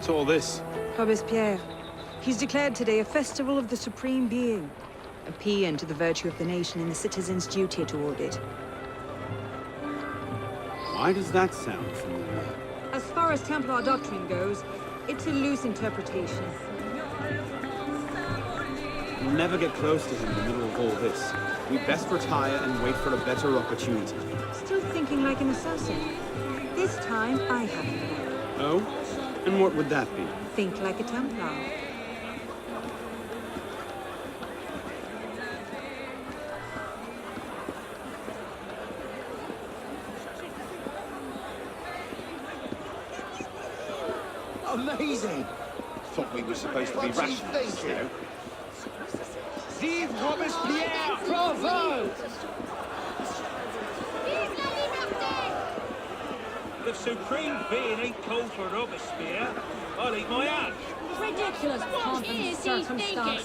What's all this? Robespierre. He's declared today a festival of the Supreme Being. A paean to the virtue of the nation and the citizen's duty toward it. Why does that sound familiar? As far as Templar doctrine goes, it's a loose interpretation. We'll never get close to him in the middle of all this. We'd best retire and wait for a better opportunity. Still thinking like an assassin. This time, I have a plan. Oh? And what would that be? Think like a Templar. Amazing! Thought we were supposed to be rationalists, you know. Vive Robespierre! Bravo! The Supreme Being ain't called for Robespierre. I'll eat my ass. Ridiculous pomp and circumstance.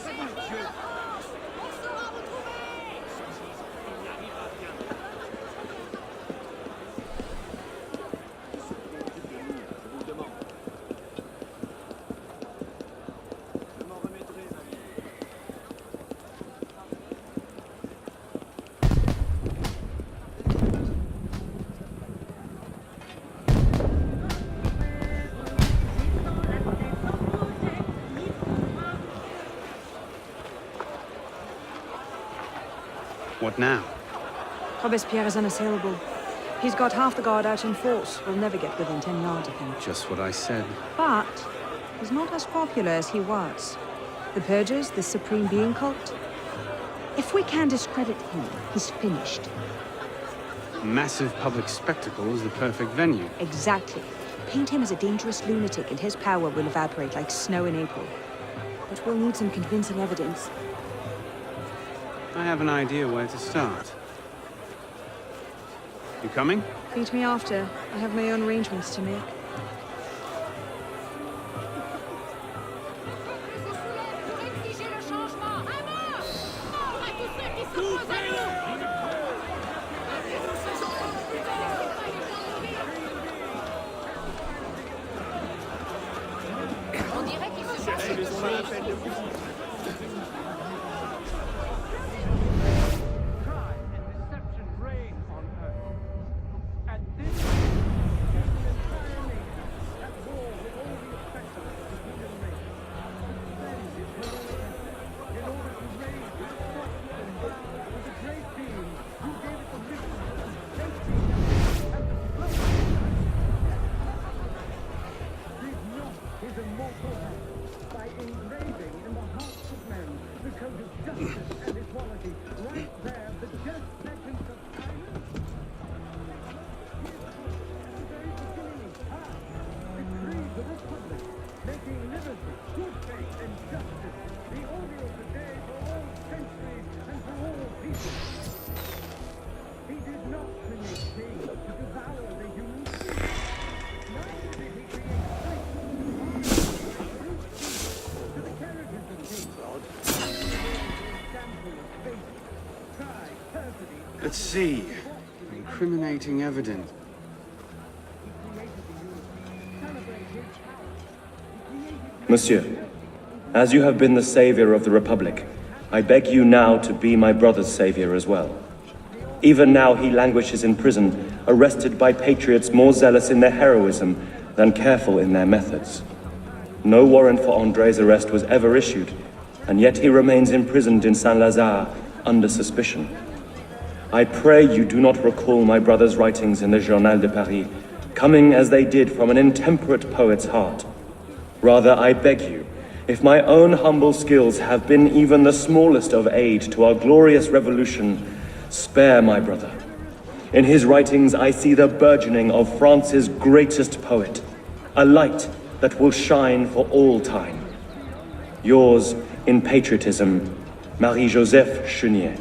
What now? Robespierre is unassailable. He's got half the guard out in force. We'll never get within 10 yards of him. Just what I said. But he's not as popular as he was. The Purges, the Supreme Being cult. If we can discredit him, he's finished. Massive public spectacle is the perfect venue. Exactly. Paint him as a dangerous lunatic and his power will evaporate like snow in April. But we'll need some convincing evidence. I have an idea where to start. You coming? Meet me after. I have my own arrangements to make. Let's see. Incriminating evidence. Monsieur, as you have been the savior of the Republic, I beg you now to be my brother's savior as well. Even now he languishes in prison, arrested by patriots more zealous in their heroism than careful in their methods. No warrant for André's arrest was ever issued, and yet he remains imprisoned in Saint-Lazare under suspicion. I pray you do not recall my brother's writings in the Journal de Paris, coming as they did from an intemperate poet's heart. Rather, I beg you, if my own humble skills have been even the smallest of aid to our glorious revolution, spare my brother. In his writings, I see the burgeoning of France's greatest poet, a light that will shine for all time. Yours, in patriotism, Marie-Joseph Chenier.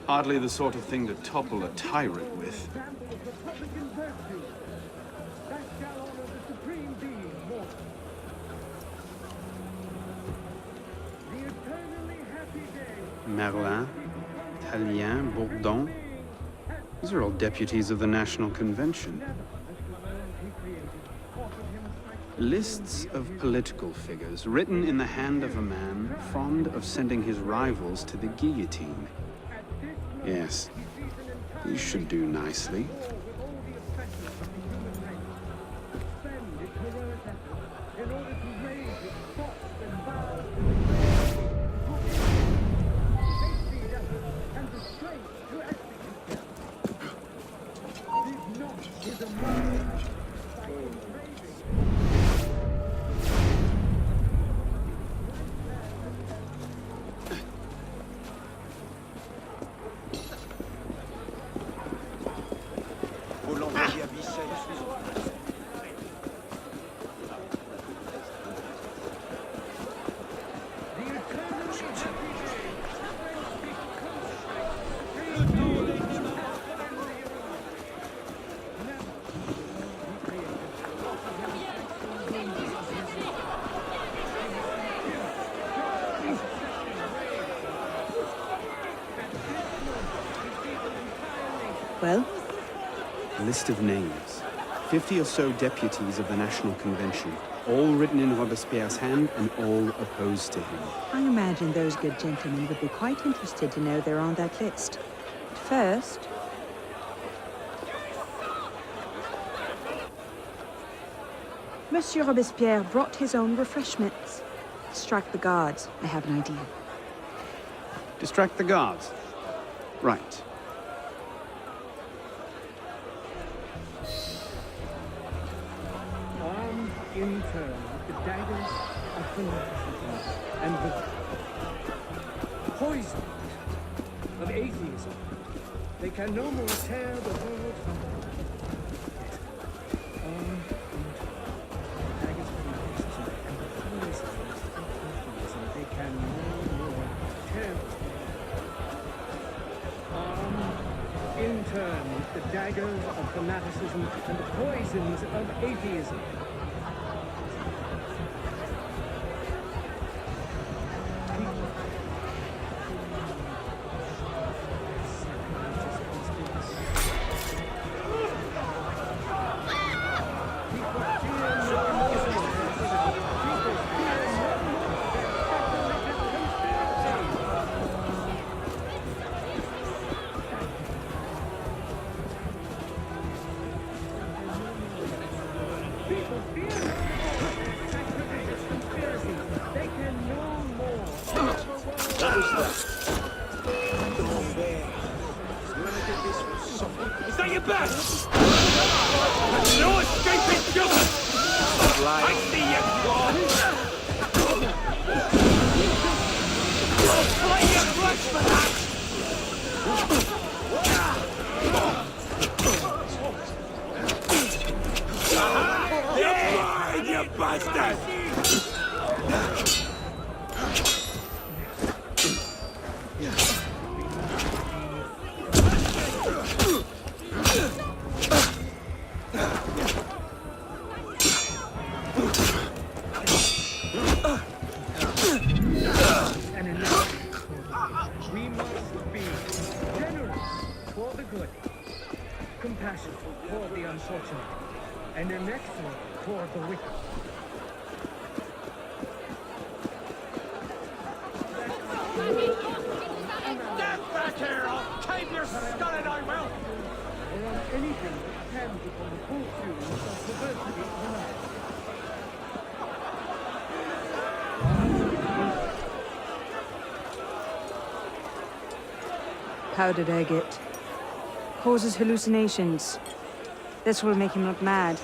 Hardly the sort of thing to topple a tyrant with. Merlin, Tallien, Bourdon. These are all deputies of the National Convention. Lists of political figures written in the hand of a man fond of sending his rivals to the guillotine. Yes, these should do nicely. Well? A list of names. 50 or so deputies of the National Convention, all written in Robespierre's hand and all opposed to him. I imagine those good gentlemen would be quite interested to know they're on that list. But first... Monsieur Robespierre brought his own refreshments. Distract the guards. I have an idea. Distract the guards. Right. Armed in turn with the daggers of fanaticism and the poison of atheism, they can no more tear the world from armed in daggers of fanaticism and the poison of atheism, they can no more tear the world. Armed in turn with the daggers of fanaticism and the poisons of atheism. Is that your best? No escaping guilt! I see you, Claw! I'll flay your flesh for that! You're blind, you bastard! We must be generous toward the good, compassionate toward the unfortunate, and inexorable toward the wicked. Get back here! I'll cave your skull and I will! Or on anything that depends upon the fortunes of perversity tonight. How did I get? Causes hallucinations. This will make him look mad.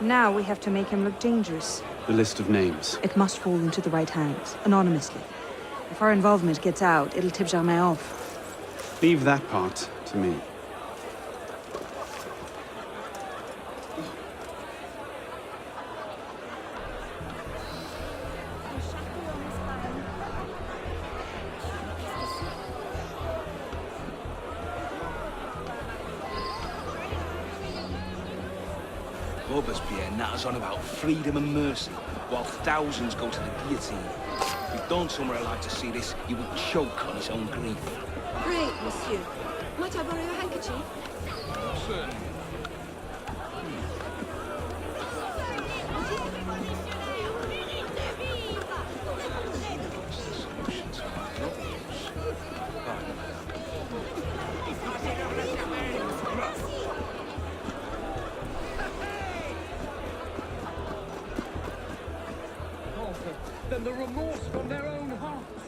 Now we have to make him look dangerous. The list of names. It must fall into the right hands, anonymously. If our involvement gets out, it'll tip Germain off. Leave that part to me. Robespierre natters on about freedom and mercy, while thousands go to the guillotine. If Don somewhere allowed to see this, he would choke on his own grief. Pray, monsieur. Might I borrow your handkerchief? Certainly. Than the remorse from their own hearts.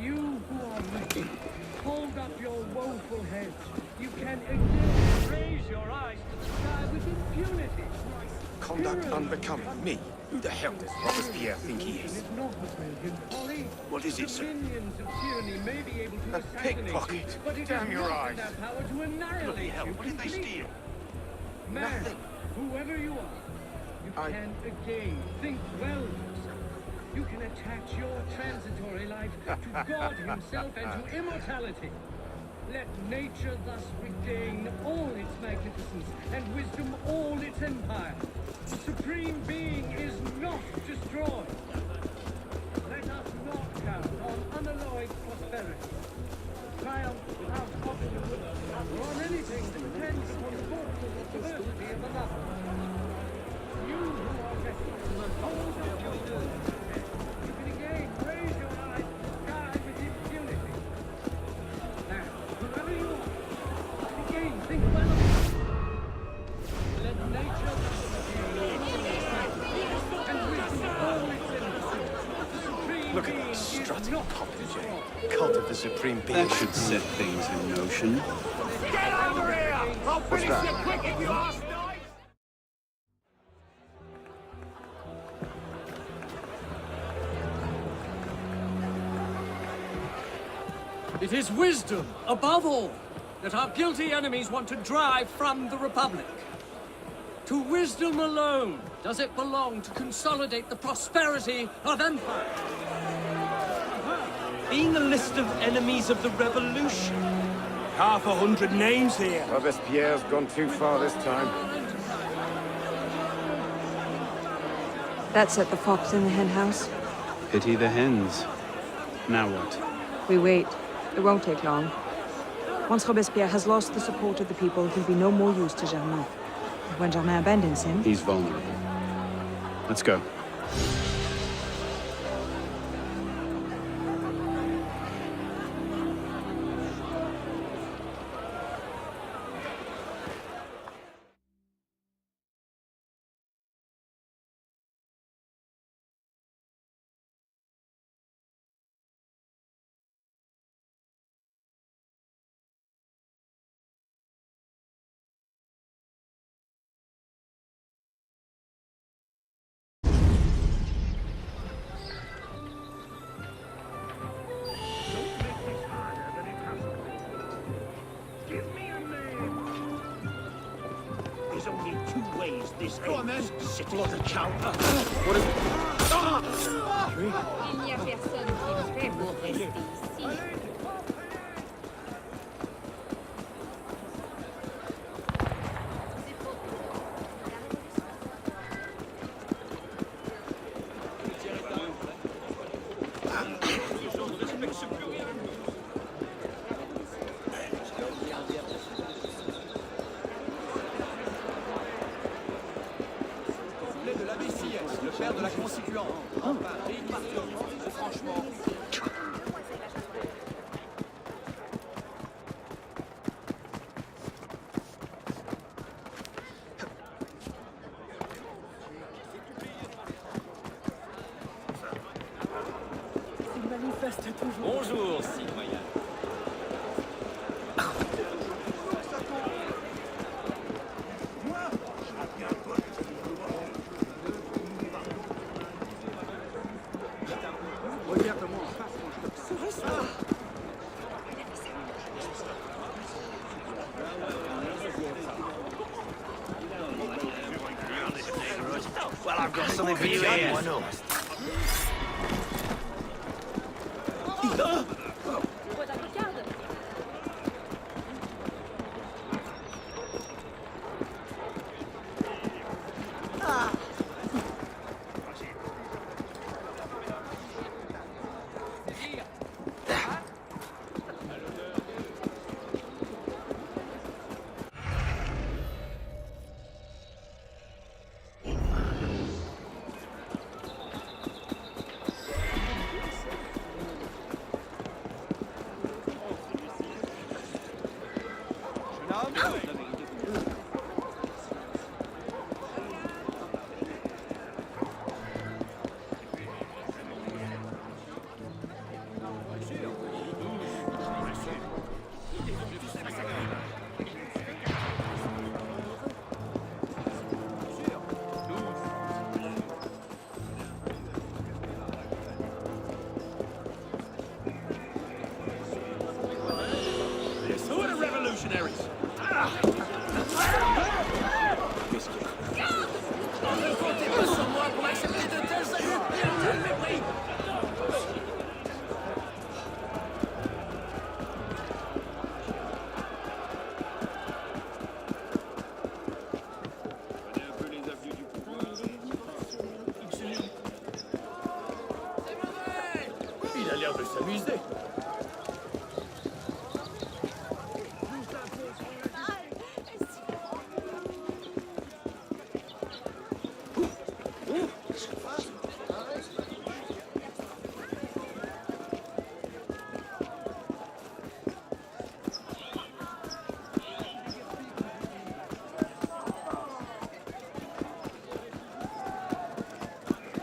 You who are rich, hold up your woeful heads. You can again raise your eyes to the sky with impunity. Conduct unbecoming me? Who the hell does Robespierre think he is? It's not rebellion, folly. What is it, sir? The minions of tyranny may be able to A assassinate pickpocket. you, but it Damn is your not eyes. in their power to annihilate you. What did they steal? Man, Nothing. whoever you are, you can again think well of yourself. You can attach your transitory life to God himself and to immortality. Let nature thus regain all its magnificence and wisdom all its empire. The Supreme Being is not destroyed. Let us not count on unalloyed prosperity. Triumph without optimism, or on anything that depends on the thoughtful diversity of another. You who are restless, hold up your will. You can again raise your eyes to the sky with impunity. Now, whoever you are, again think well of yourself. Let nature and wisdom all its innocence. The Supreme Look at Being that is strutting not popinjay. Cult of the Supreme Being. That should set things in motion. Get over here! I'll finish that? you quick if you ask nice! It is wisdom, above all, that our guilty enemies want to drive from the Republic. To wisdom alone does it belong to consolidate the prosperity of empire. Being a list of enemies of the revolution. 500 names here. Robespierre's gone too far this time. That set the fox in the hen house. Pity the hens. Now what? We wait. It won't take long. Once Robespierre has lost the support of the people, he'll be no more use to Germain. And when Germain abandons him... He's vulnerable. Let's go. There's only two ways this Go on then. Bloody cow. Il n'y a personne qui est fait pour rester ici. De la Messie, le père de la constituante. Enfin, franchement. Bonjour, citoyen. Regarde-moi en face quand je te... Well, I've got something for you here. Why not? Who are the revolutionaries? Il a l'air de s'amuser.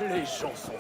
Les gens sont